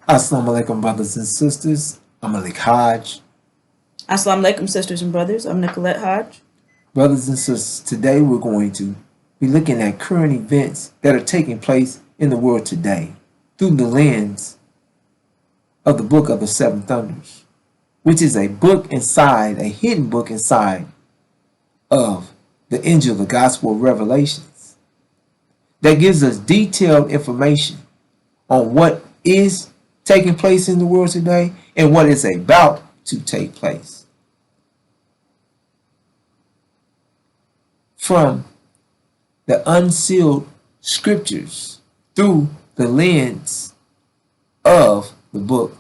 Assalamu alaikum, brothers and sisters. I'm Malik Hodge. Assalamu alaikum, sisters and brothers. I'm Nicolette Hodge. Brothers and sisters, today we're going to be looking at current events that are taking place in the world today through the lens of the Book of the Seven Thunders, which is a hidden book inside of the Angel of the Gospel of Revelations that gives us detailed information on what is taking place in the world today and what is about to take place. From the unsealed scriptures through the lens of the Book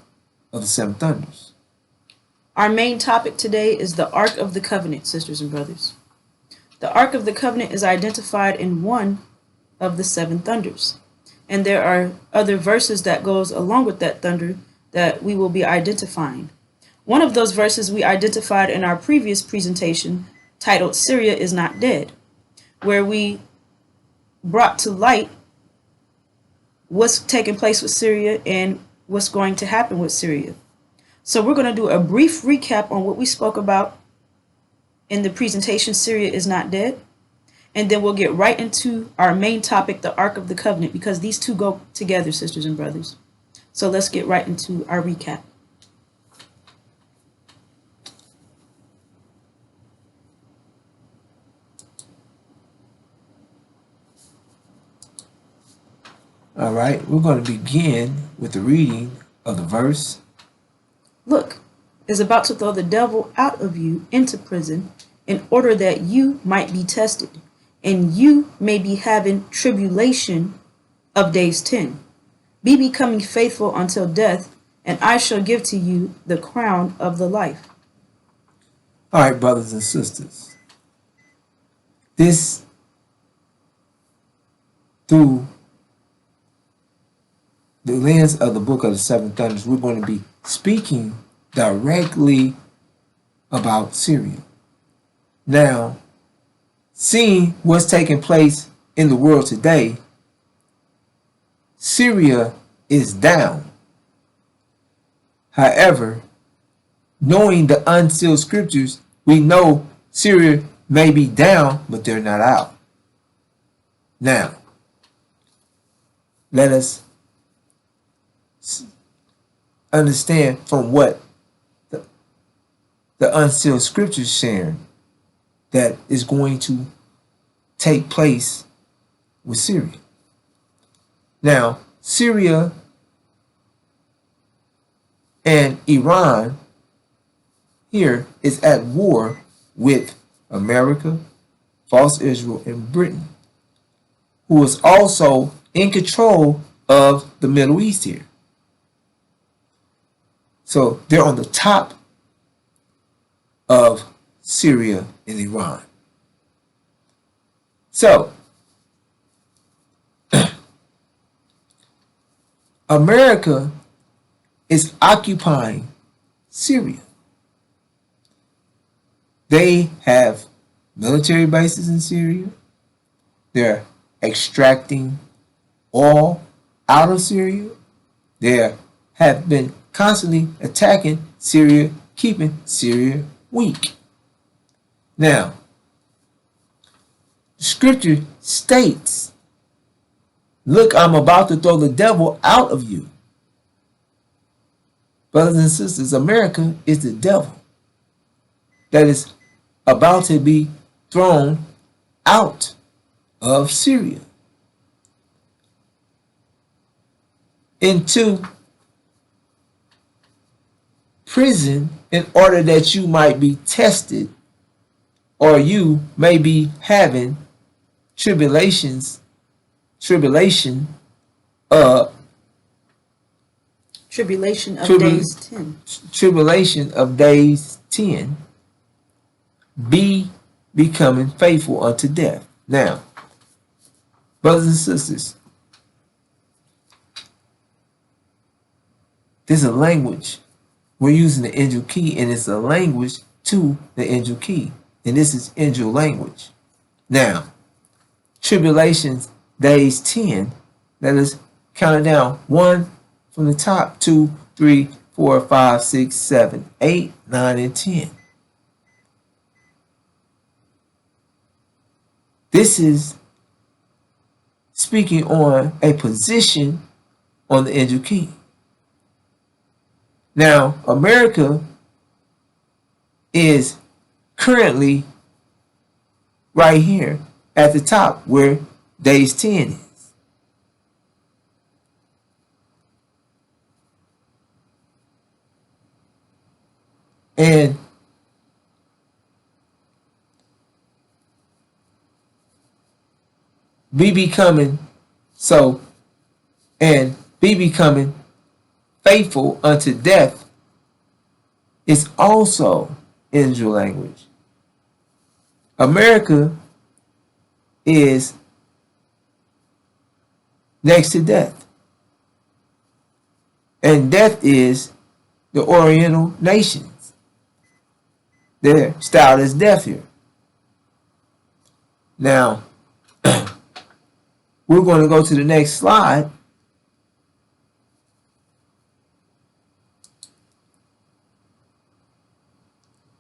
of the Seven Thunders. Our main topic today is the Ark of the Covenant, sisters and brothers. The Ark of the Covenant is identified in one of the seven thunders. And there are other verses that goes along with that thunder that we will be identifying. One of those verses we identified in our previous presentation titled Syria is Not Dead, where we brought to light what's taking place with Syria and what's going to happen with Syria. So we're going to do a brief recap on what we spoke about in the presentation, Syria is Not Dead. And then we'll get right into our main topic, the Ark of the Covenant, because these two go together, sisters and brothers. So let's get right into our recap. All right, we're going to begin with the reading of the verse. Look, is about to throw the devil out of you into prison in order that you might be tested, and you may be having tribulation of days 10. Be becoming faithful until death, and I shall give to you the crown of the life. All right, brothers and sisters. This, through the lens of the Book of the Seven Thunders, we're going to be speaking directly about Syria. Now, seeing what's taking place in the world today, Syria is down. However, knowing the unsealed scriptures, we know Syria may be down, but they're not out. Now, let us understand from what the unsealed scriptures sharing that is going to take place with Syria. Now, Syria and Iran here is at war with America, false Israel, and Britain, who is also in control of the Middle East here. So they're on the top of Syria and Iran. So America is occupying Syria. They have military bases in Syria. They're extracting oil out of Syria. They have been constantly attacking Syria, keeping Syria weak. Now, the scripture states, look, I'm about to throw the devil out of you. Brothers and sisters, America is the devil that is about to be thrown out of Syria into prison in order that you might be tested, or you may be having tribulation of days 10. Tribulation of days 10. Be becoming faithful unto death. Now, brothers and sisters, there's a language. We're using the angel key, and it's a language to the angel key. And this is angel language. Now, tribulations, days 10. Let us count it down. 1, from the top: 2, 3, 4, 5, 6, 7, 8, 9, and 10. This is speaking on a position on the angel key. Now, America is currently right here at the top where days 10 is. And be becoming faithful unto death is also angel language. America is next to death. And death is the Oriental nations. They're styled as death here. Now, we're going to go to the next slide.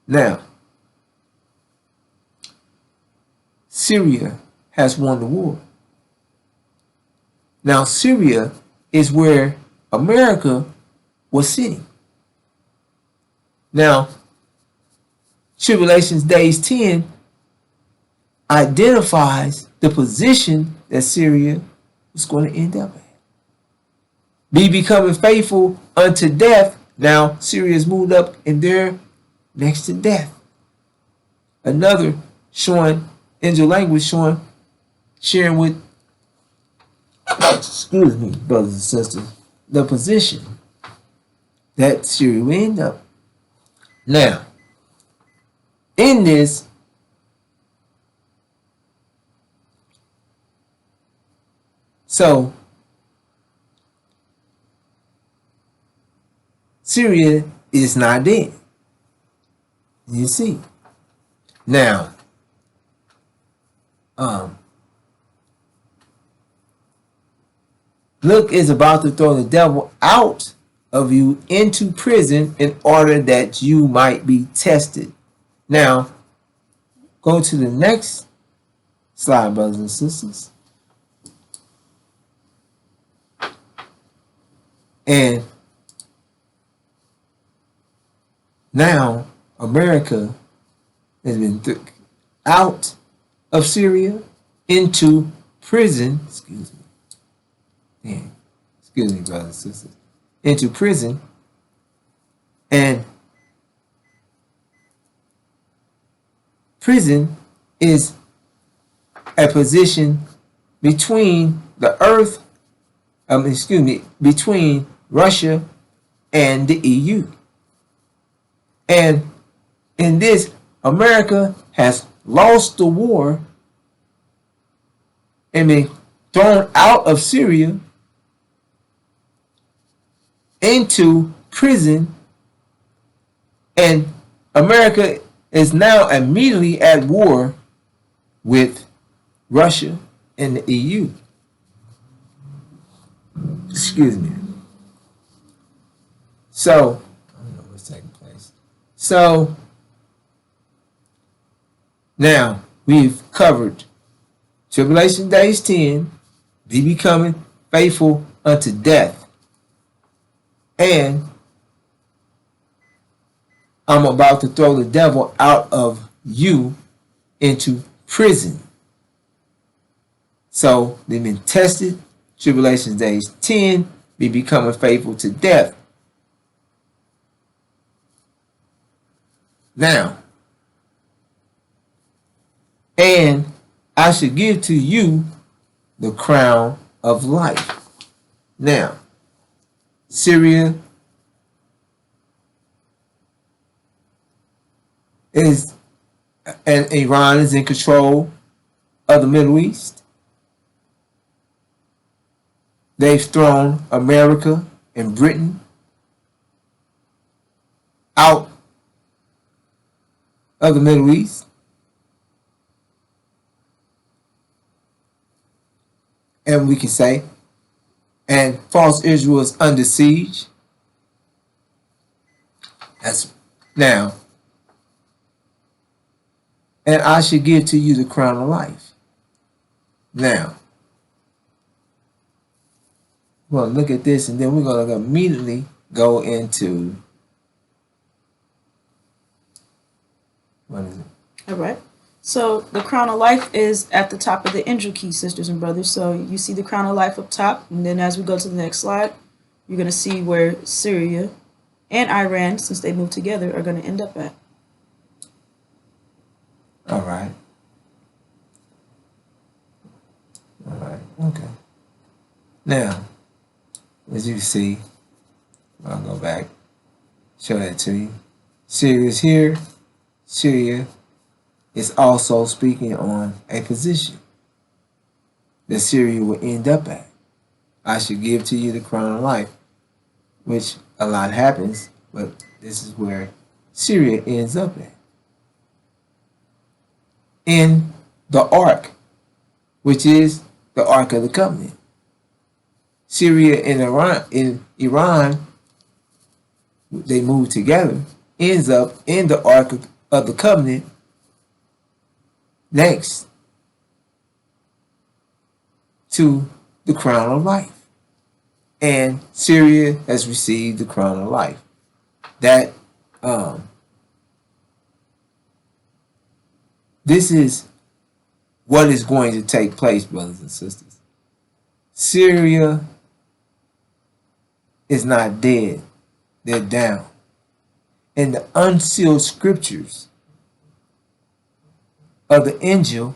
Now, Syria has won the war. Now, Syria is where America was sitting. Now, Tribulations Days 10 identifies the position that Syria was going to end up at. Be becoming faithful unto death. Now, Syria has moved up and they're next to death. Another showing angel language, sharing with, excuse me, brothers and sisters, the position that Syria will end up. Now, in this, so Syria is not dead. You see. Now, look is about to throw the devil out of you into prison in order that you might be tested. Now, go to the next slide, brothers and sisters. And now America has been out of Syria into prison. Excuse me, brothers and sisters. Into prison. And prison is a position between the earth, between Russia and the EU. And in this, America has lost the war and been thrown out of Syria into prison, and America is now immediately at war with Russia and the EU. Excuse me. So, I don't know what's taking place. So, now we've covered Tribulation Days 10, be becoming faithful unto death. And I'm about to throw the devil out of you into prison. So they've been tested. Tribulation Days 10, be becoming faithful to death. Now, and I should give to you the crown of life. Now, Syria is, and Iran is in control of the Middle East. They've thrown America and Britain out of the Middle East. And we can say, and false Israel is under siege. That's now. And I should give to you the crown of life. Now, we're going to look at this, and then we're going to immediately go into, what is it? All right. So the crown of life is at the top of the angel key, sisters and brothers. So you see the crown of life up top, and then as we go to the next slide, you're going to see where Syria and Iran, since they moved together, are going to end up at. All right. All right. Okay. Now, as you see, I'll go back, show that to you. Syria is here. Syria is also speaking on a position that Syria will end up at. I should give to you the crown of life, which a lot happens, but this is where Syria ends up at. In the Ark, which is the Ark of the Covenant. Syria and Iran, they move together, ends up in the Ark of the Covenant next to the crown of life. And Syria has received the crown of life. That this is what is going to take place, brothers and sisters. Syria is not dead. They're down. And the unsealed scriptures of the angel,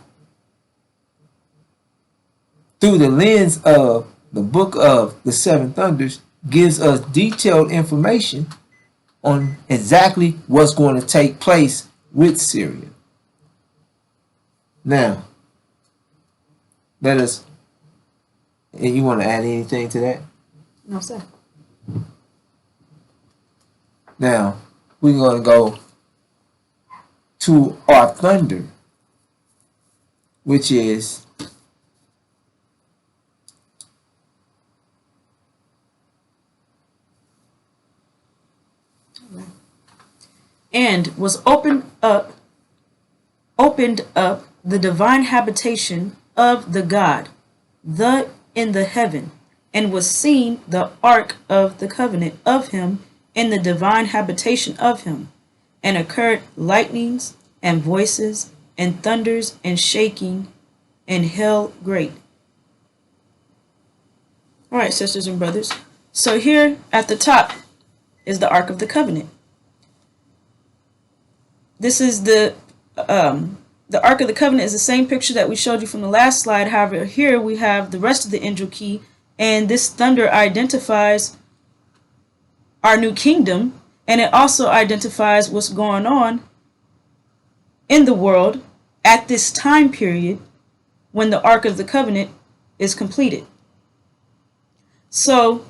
through the lens of the book of the seven thunders, gives us detailed information on exactly what's going to take place with Syria. Now, let us, and you want to add anything to that? No, sir. Now, we're going to go to our thunder, which is and was opened up the divine habitation of the God, in the heaven, and was seen the ark of the covenant of him in the divine habitation of him, and occurred lightnings and voices and thunders and shaking and hail great. All right, sisters and brothers. So here at the top is the Ark of the Covenant. This is the Ark of the Covenant is the same picture that we showed you from the last slide. However, here we have the rest of the angel key, and this thunder identifies our new kingdom, and it also identifies what's going on in the world at this time period when the Ark of the Covenant is completed. So,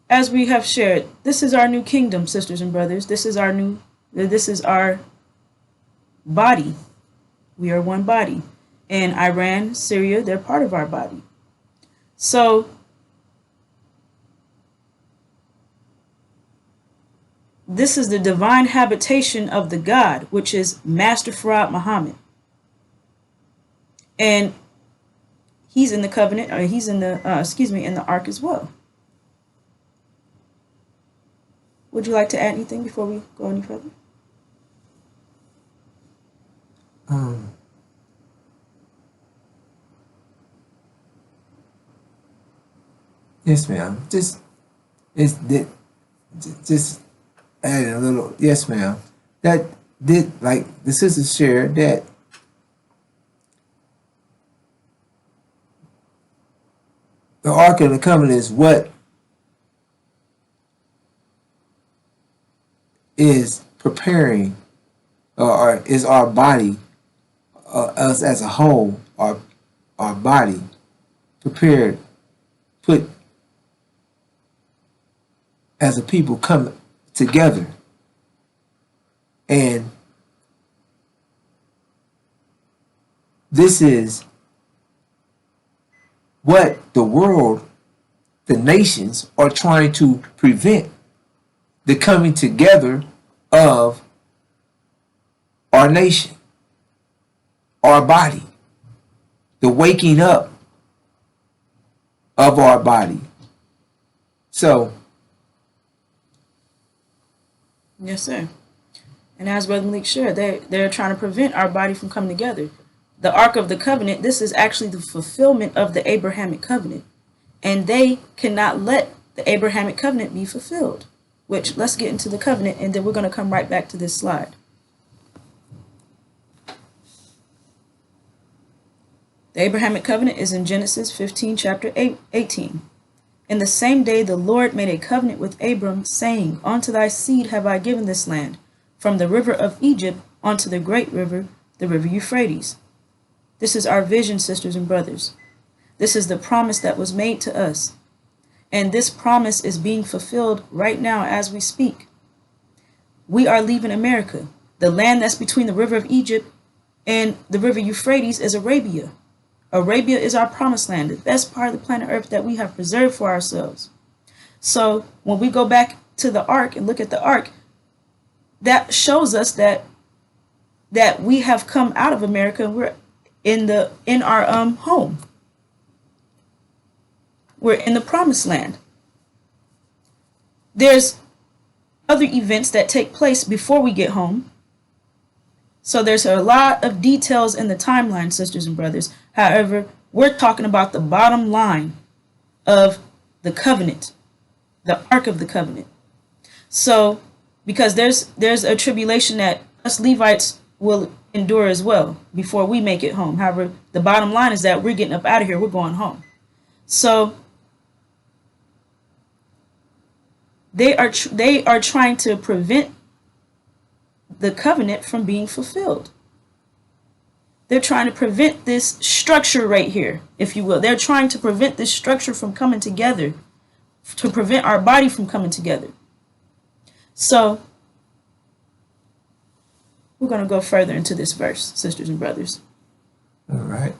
as we have shared, this is our new kingdom, sisters and brothers. This is our body. We are one body. And Iran, Syria, they're part of our body. So, this is the divine habitation of the God, which is Master Farad Muhammad. And he's in the covenant, or he's in the, in the ark as well. Would you like to add anything before we go any further? Yes, ma'am. Just add a little. Yes, ma'am. That did, like the sisters shared, that the Ark of the Covenant is what is preparing, or is our body, us as a whole, our body prepared, put as a people come together, and this is what the world, the nations, are trying to prevent the coming together of our nation, our body, the waking up of our body. So, Yes, sir. And as Brother Malik shared, they're trying to prevent our body from coming together. The Ark of the Covenant, this is actually the fulfillment of the Abrahamic covenant. And they cannot let the Abrahamic covenant be fulfilled. Which, let's get into the covenant, and then we're going to come right back to this slide. The Abrahamic covenant is in Genesis 15, chapter 18. In the same day the Lord made a covenant with Abram, saying, Unto thy seed have I given this land, from the river of Egypt unto the great river, the river Euphrates. This is our vision, sisters and brothers. This is the promise that was made to us. And this promise is being fulfilled right now as we speak. We are leaving America. The land that's between the river of Egypt and the river Euphrates is Arabia. Arabia is our promised land, the best part of the planet Earth that we have preserved for ourselves. So when we go back to the ark and look at the ark, that shows us that we have come out of America and we're in our home. We're in the promised land. There's other events that take place before we get home. So there's a lot of details in the timeline, sisters and brothers. However, we're talking about the bottom line of the covenant, the Ark of the Covenant. So, because there's a tribulation that us Levites will endure as well before we make it home. However, the bottom line is that we're getting up out of here. We're going home. So they are trying to prevent the covenant from being fulfilled. They're trying to prevent this structure right here, if you will. They're trying to prevent this structure from coming together, to prevent our body from coming together. So we're going to go further into this verse, sisters and brothers. all right.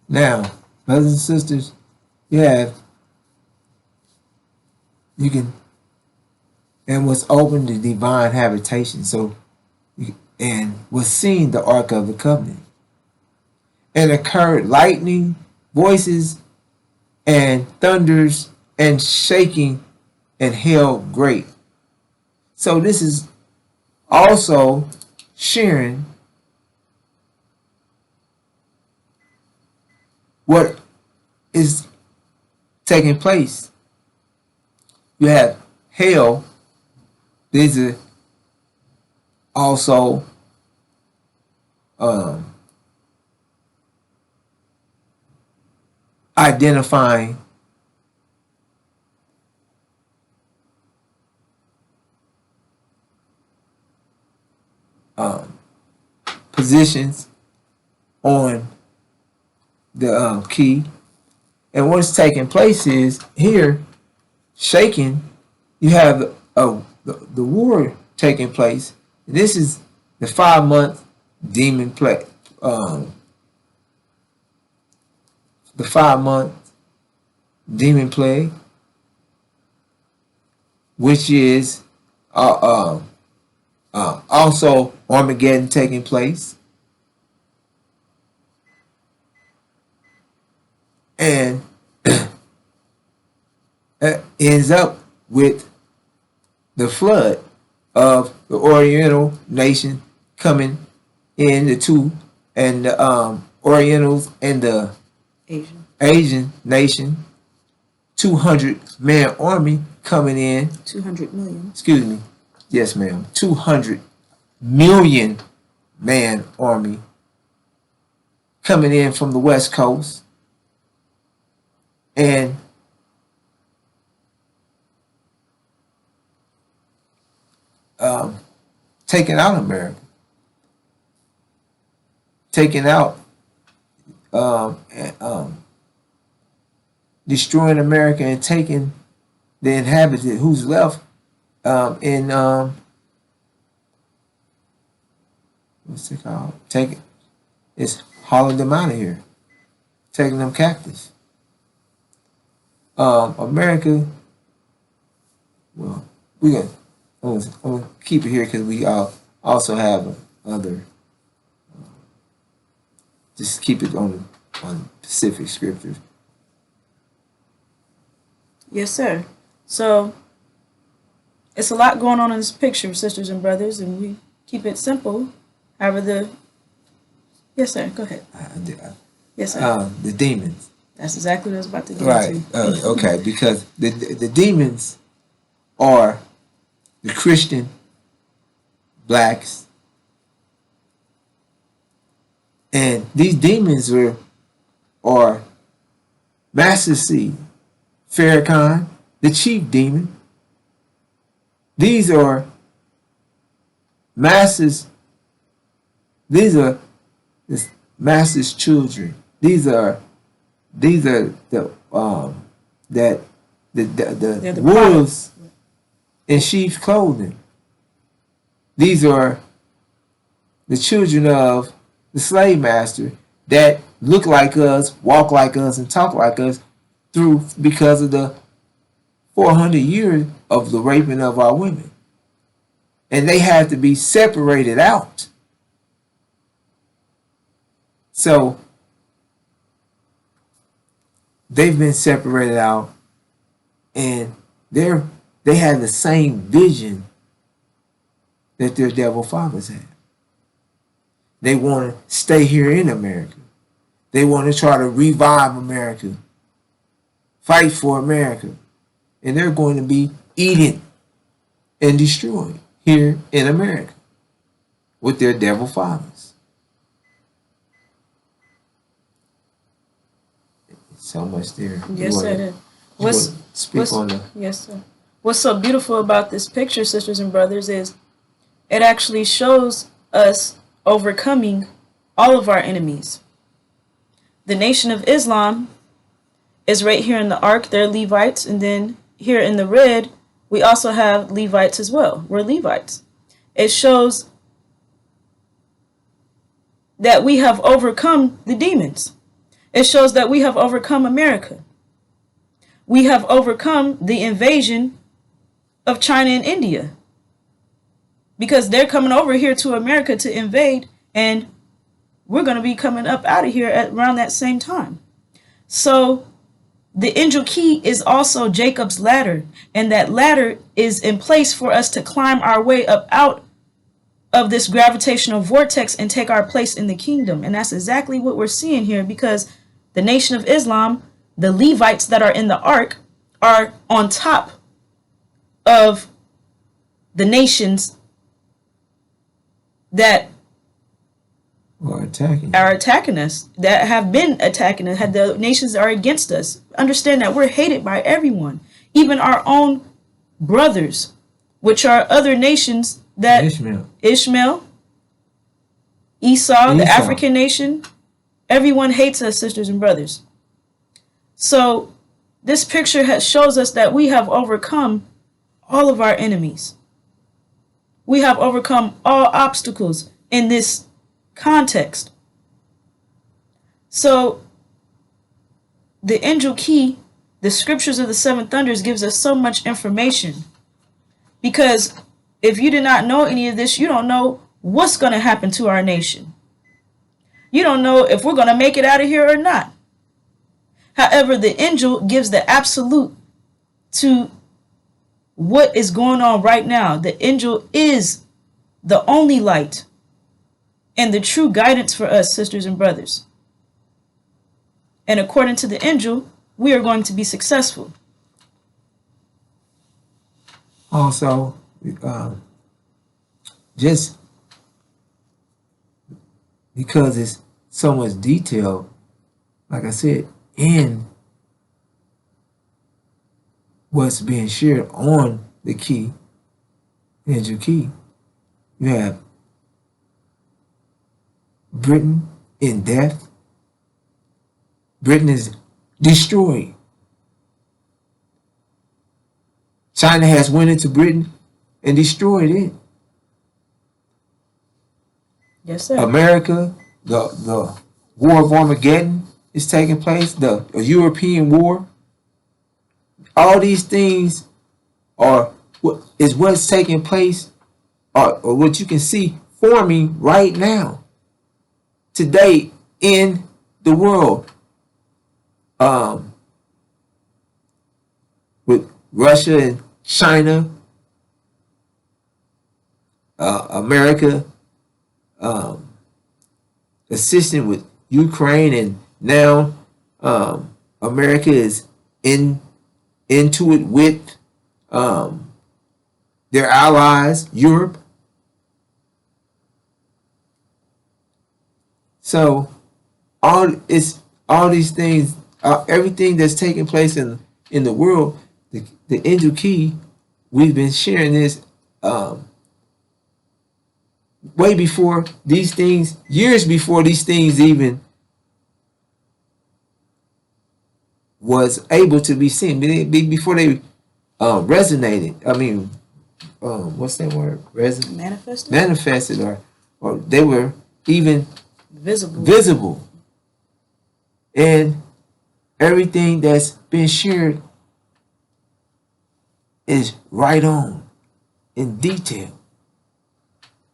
Now, brothers and sisters, you can, and was open to divine habitation. So, and was seen the Ark of the Covenant. And occurred lightning, voices, and thunders, and shaking, and hail great. So this is also sharing what is taking place. You have hail. These are also identifying positions on the key. And what's taking place is here, shaking, you have the war taking place. This is the 5-month demon plague. The 5-month demon plague, which is also Armageddon taking place. And ends up with the flood of the Oriental nation coming in, the two, and the Orientals and the Asian nation, 200-man army coming in. 200 million. Excuse me. Yes, ma'am. 200 million man army coming in from the West Coast and taking out America, taking out, destroying America and taking the inhabitant who's left in what's it called? It's hauling them out of here, taking them captives. America. Well, I'm gonna keep it here because we also have other. Just keep it on specific scriptures. Yes, sir. So it's a lot going on in this picture, sisters and brothers, and we keep it simple. However, yes, sir. Go ahead. Yes, sir. The demons. That's exactly what I was about to get Right. into. Okay. Because the demons are the Christian blacks, and these demons are Master Seed, Farrakhan, the chief demon. These are masters. These are the master's children. These are the that the wolves in sheep's clothing. These are the children of the slave master that look like us, walk like us, and talk like us because of the 400 years of the raping of our women. And they had to be separated out. So they've been separated out, and they have the same vision that their devil fathers had. They want to stay here in America. They want to try to revive America, fight for America, and they're going to be eaten and destroyed here in America with their devil fathers. So much there. Yes, sir. Yes, sir. What's so beautiful about this picture, sisters and brothers, is it actually shows us overcoming all of our enemies. The Nation of Islam is right here in the Ark. They're Levites. And then here in the red, we also have Levites as well. We're Levites. It shows that we have overcome the demons. It shows that we have overcome America. We have overcome the invasion of China and India, because they're coming over here to America to invade, and we're going to be coming up out of here at around that same time. So the angel key is also Jacob's ladder, and that ladder is in place for us to climb our way up out of this gravitational vortex and take our place in the kingdom. And that's exactly what we're seeing here, because the Nation of Islam, the Levites that are in the Ark, are on top of the nations that are attacking us, that have been attacking us, the nations that are against us. Understand that we're hated by everyone, even our own brothers, which are other nations that Ishmael, Esau, the African nation. Everyone hates us, sisters and brothers. So this picture shows us that we have overcome all of our enemies. We have overcome all obstacles in this context. So the angel key, the scriptures of the seven thunders, gives us so much information, because if you did not know any of this, you don't know what's going to happen to our nation. You don't know if we're going to make it out of here or not. However, the angel gives the absolute to what is going on right now. The angel is the only light and the true guidance for us, sisters and brothers. And according to the angel, we are going to be successful. Also, just because it's so much detail, like I said, in what's being shared on the key, angel key, you have Britain in death. Britain is destroyed. China has went into Britain and destroyed it. Yes, sir. America, the War of Armageddon is taking place, the European war. All these things are what's taking place, or what you can see forming right now, today in the world, um, with Russia and China, America assisting with Ukraine, and now America is into it with um, their allies, Europe. So all these things, everything that's taking place in the world, the angel key. We've been sharing this um, way before these things, years before these things even was able to be seen. Before they resonated. I mean, what's that word? Manifested, or they were even visible. And everything that's been shared is right on in detail.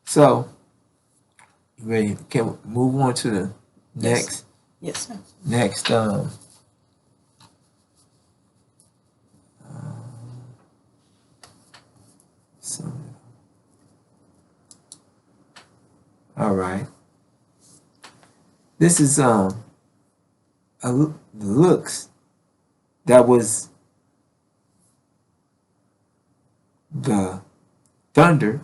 So, you ready? Can we move on to the next? Yes, sir. Next, so, all right. This is the looks that was the thunder,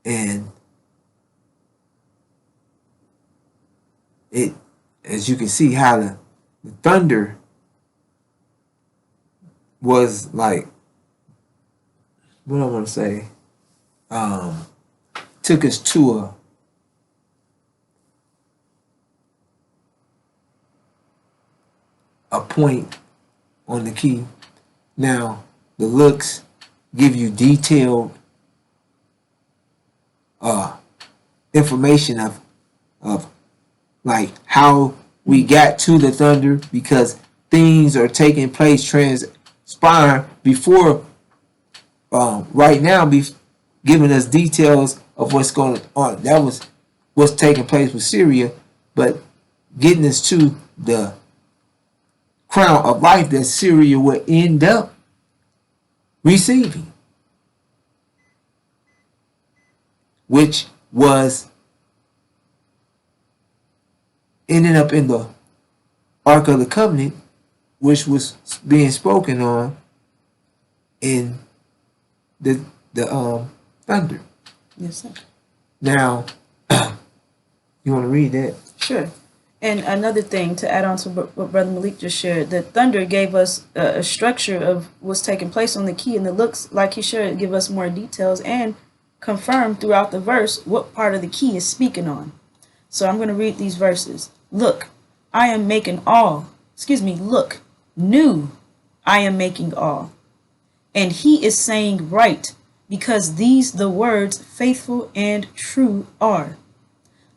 and it, as you can see, how the thunder was like, what I want to say, took us to a point on the key. Now the looks give you detailed information of like how we got to the thunder, because things are taking place, transpiring before right now, be giving us details of what's going on. That was what's taking place with Syria, but getting us to the crown of life that Syria would end up receiving, which was ending up in the Ark of the Covenant, which was being spoken on in the thunder. Yes, sir. Now, you want to read that? Sure. And another thing to add on to what Brother Malik just shared, the thunder gave us a structure of what's taking place on the key, and the looks, like he shared, give us more details and confirm throughout the verse what part of the key is speaking on. So I'm going to read these verses. Look, I am making all. Look, new, I am making all. And he is saying right, because these the words faithful and true are.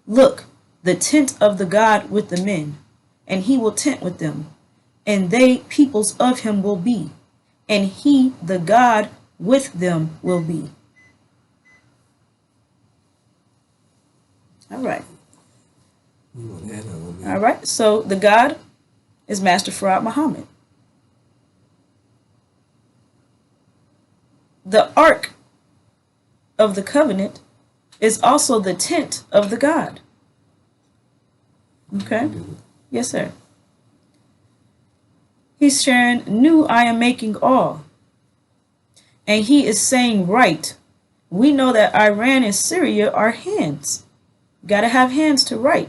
Look, the tent of the God with the men, and he will tent with them, and they peoples of him will be, and he the God with them will be. All right. All right. So the God is Master Farad Muhammad. The Ark of the Covenant is also the tent of the God. Okay? Yes, sir. He's sharing, new I am making all. And he is saying right. We know that Iran and Syria are hands. Got to have hands to write.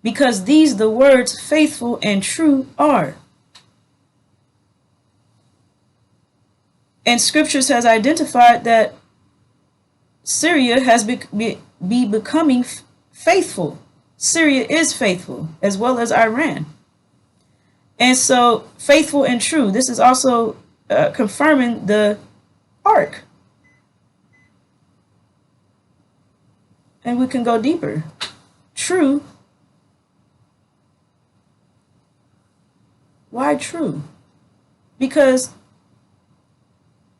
Because these the words faithful and true are. And scriptures has identified that Syria has becoming faithful. Syria is faithful, as well as Iran. And so, faithful and true. This is also confirming the ark. And we can go deeper. True Why true? Because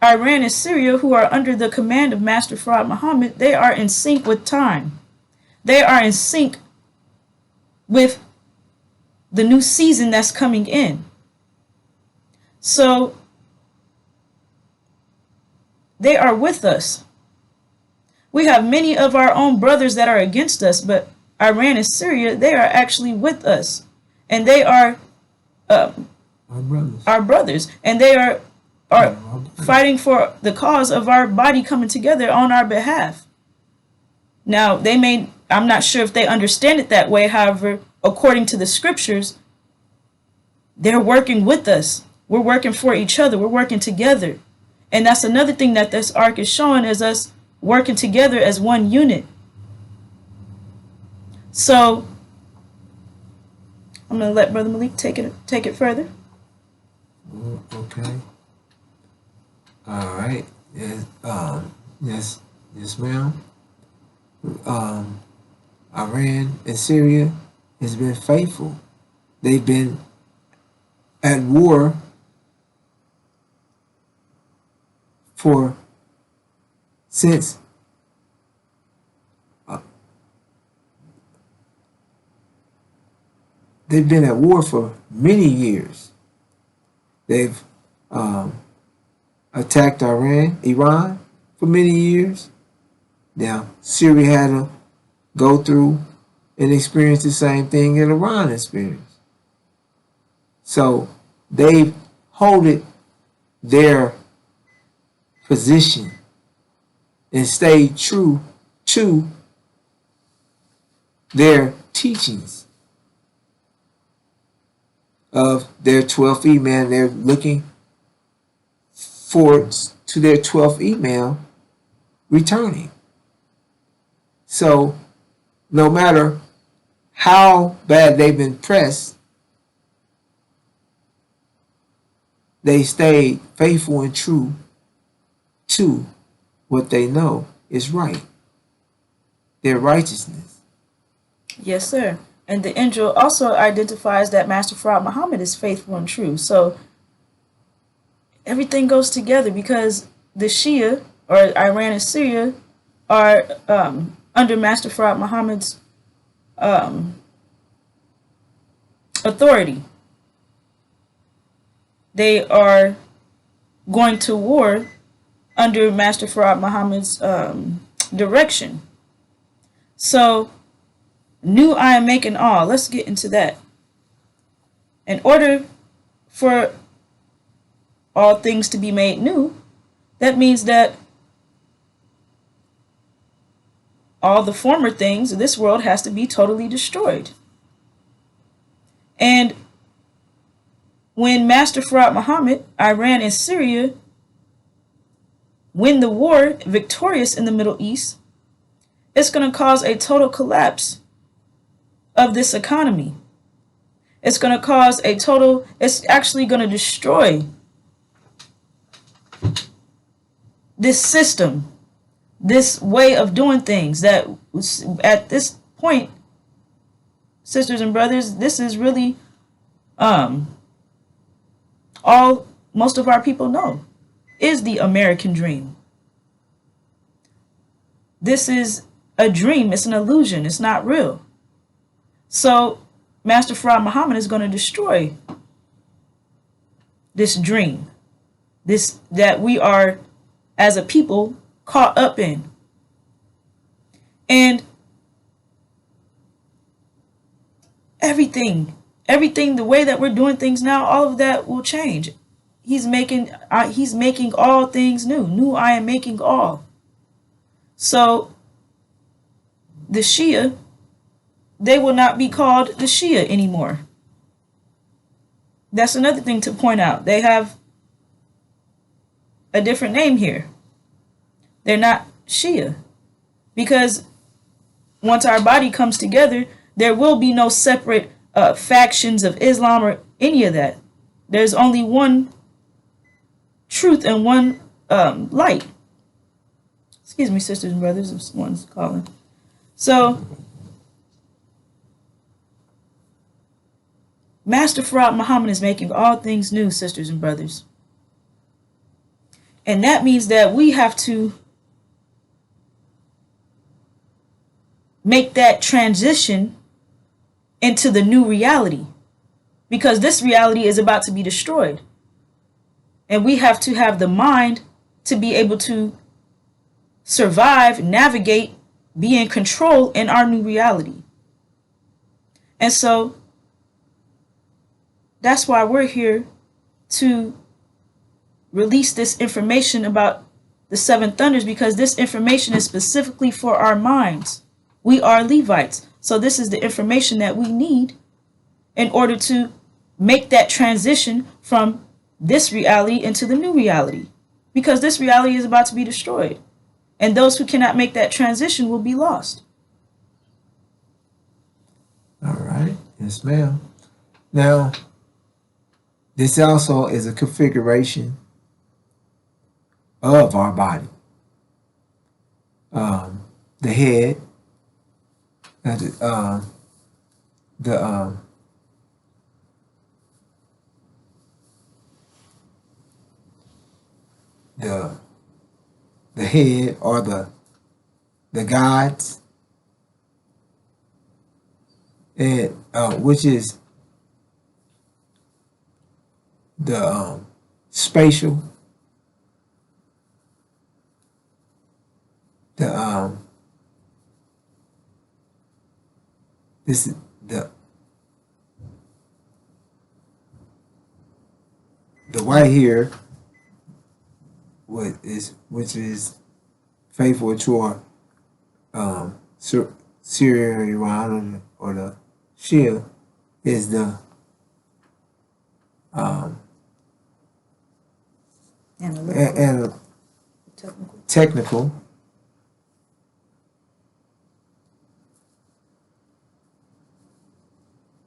Iran and Syria, who are under the command of Master Fard Muhammad, they are in sync with time. They are in sync with the new season that's coming in. So they are with us. We have many of our own brothers that are against us, but Iran and Syria, they are actually with us. And they are our brothers. And they are fighting for the cause of our body coming together on our behalf. Now, I'm not sure if they understand it that way. However, according to the scriptures, they're working with us. We're working for each other. We're working together. And that's another thing that this ark is showing, is us working together as one unit. So I'm going to let Brother Malik take it further. Okay. All right. Yes, ma'am. Iran and Syria has been faithful. They've been at war since they've been at war for many years. They've attacked Iran for many years. Now, Syria had to go through and experience the same thing that Iran experienced. So they've holded their position and stayed true to their teachings of their 12th email. They're looking forward to their 12th email returning. So no matter how bad they've been pressed, they stayed faithful and true to what they know is right, their righteousness. Yes, sir. And the angel also identifies that Master Fard Muhammad is faithful and true. So everything goes together, because the Shia, or Iran and Syria, are under Master Fard Muhammad's authority. They are going to war under Master Fard Muhammad's direction. So, new I am making all. Let's get into that. In order for all things to be made new, that means that all the former things of this world has to be totally destroyed. And when Master Fard Muhammad, Iran and Syria win the war victorious in the Middle East, it's going to cause a total collapse of this economy. It's going to cause it's actually going to destroy this system, this way of doing things that at this point, sisters and brothers, this is really all most of our people know is the American dream. This is a dream. It's an illusion. It's not real. So Master Fard Muhammad is going to destroy this dream, this that we are as a people caught up in. And everything, the way that we're doing things now, all of that will change. He's making all things new. New I am making all. So the Shia, they will not be called the Shia anymore. That's another thing to point out. They have a different name here. They're not Shia. Because once our body comes together, there will be no separate factions of Islam or any of that. There's only one truth and one light. Excuse me, sisters and brothers, if someone's calling. So Master Farad Muhammad is making all things new, sisters and brothers. And that means that we have to make that transition into the new reality, because this reality is about to be destroyed. And we have to have the mind to be able to survive, navigate, be in control in our new reality. And so that's why we're here to release this information about the seven thunders, because this information is specifically for our minds. We are Levites. So this is the information that we need in order to make that transition from this reality into the new reality, because this reality is about to be destroyed. And those who cannot make that transition will be lost. All right. Yes, ma'am. Now, this also is a configuration of our body. The head, the head, or the gods, and which is the spatial, this is the white here, which is faithful to our Syria, Iran, or the Shia, is the and technical,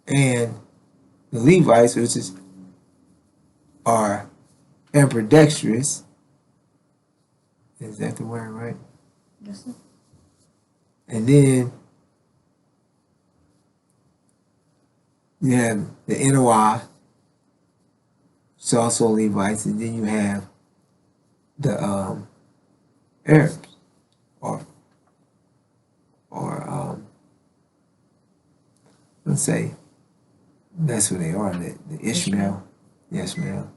and the Levites, which are ambidextrous. Is that the word, right? Yes, sir. And then you have the NOI, it's also Levites, and then you have the Arabs, or let's say that's who they are, the Ishmael. Yes, ma'am.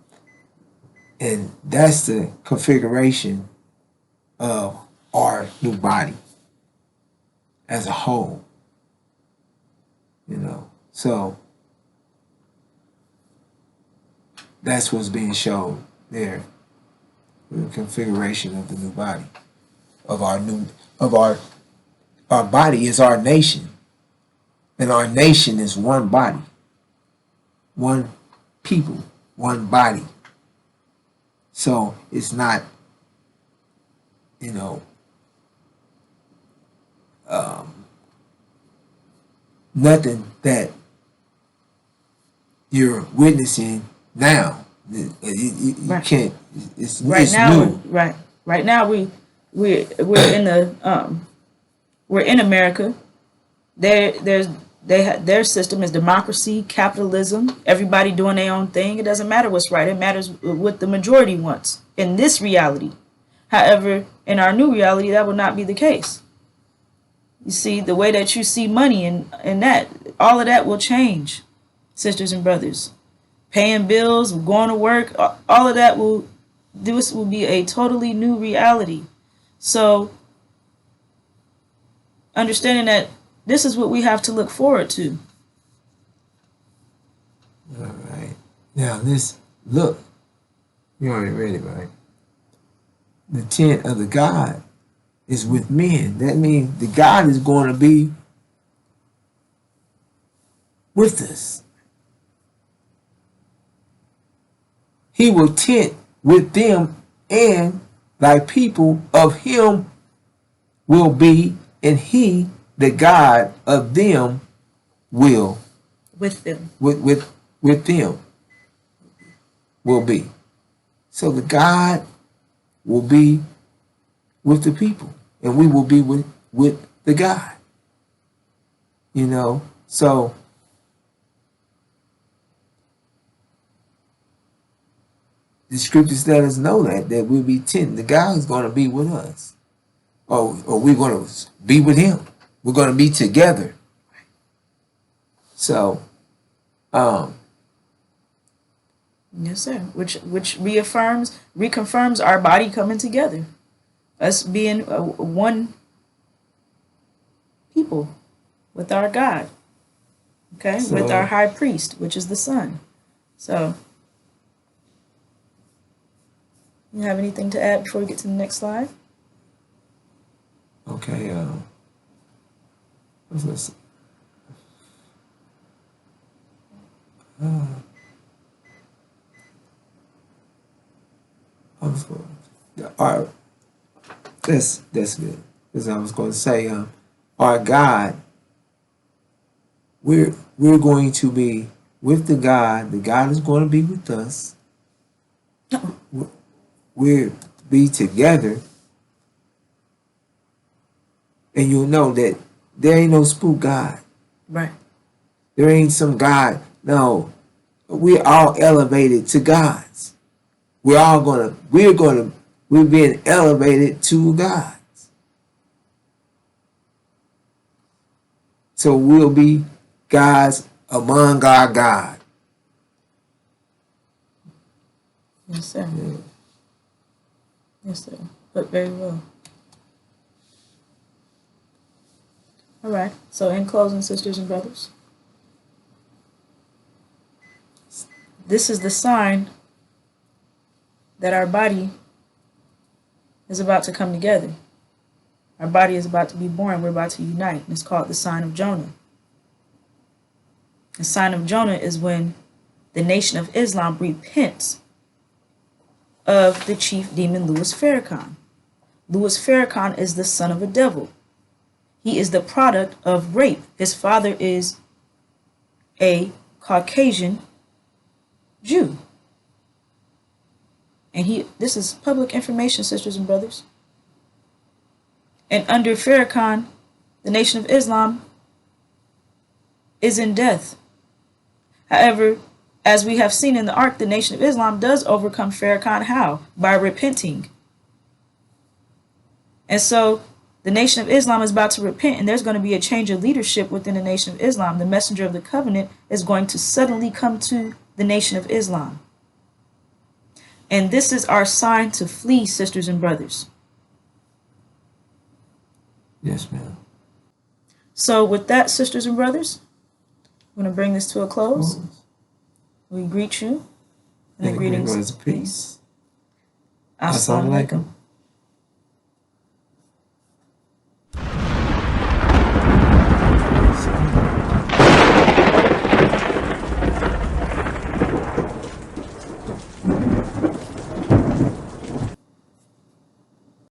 And that's the configuration of our new body as a whole. So that's what's being shown there. The configuration of the new body. Our body is our nation. And our nation is one body. One people, one body. So it's not, nothing that you're witnessing now. You Right. can't. It's Right now, new. right now we're in the we're in America. Their system is democracy, capitalism. Everybody doing their own thing. It doesn't matter what's right. It matters what the majority wants in this reality. However, in our new reality, that will not be the case. You see, the way that you see money and that, all of that will change, sisters and brothers. Paying bills, going to work, all of that this will be a totally new reality. So, understanding that this is what we have to look forward to. All right. Now look, you already read it, right? The tent of the God is with men. That means the God is going to be with us. He will tent with them, and thy people of him will be, and he, the God of them, will With them. with them will be. So the God will be with the people, and we will be with the God. So the scriptures let us know that we'll be the God is going to be with us, or we're going to be with Him. We're going to be together. So, yes, sir. Which reconfirms our body coming together, us being one people with our God. Okay, so, with our high priest, which is the Son. So, you have anything to add before we get to the next slide? Okay. What's this? I was going. Our that's good. As I was going to say, our God, we're going to be with the God. The God is going to be with us. We'll be together, and you'll know that there ain't no spook God. Right. There ain't some God. No, we're all elevated to gods. We're being elevated to gods. So we'll be gods among our God. Yes, sir. Yeah. Yes, sir. But very well. All right. So in closing, sisters and brothers, this is the sign that our body is about to come together. Our body is about to be born. We're about to unite. And it's called the sign of Jonah. The sign of Jonah is when the Nation of Islam repents of the chief demon Louis Farrakhan. Louis Farrakhan is the son of a devil. He is the product of rape. His father is a Caucasian Jew. And this is public information, sisters and brothers. And under Farrakhan, the Nation of Islam is in death. However, as we have seen in the Ark, the Nation of Islam does overcome Farrakhan. How? By repenting. And so the Nation of Islam is about to repent, and there's going to be a change of leadership within the Nation of Islam. The Messenger of the Covenant is going to suddenly come to the Nation of Islam. And this is our sign to flee, sisters and brothers. Yes, ma'am. So with that, sisters and brothers, I'm going to bring this to a close. We greet you in the greetings of peace. Assalamu alaikum.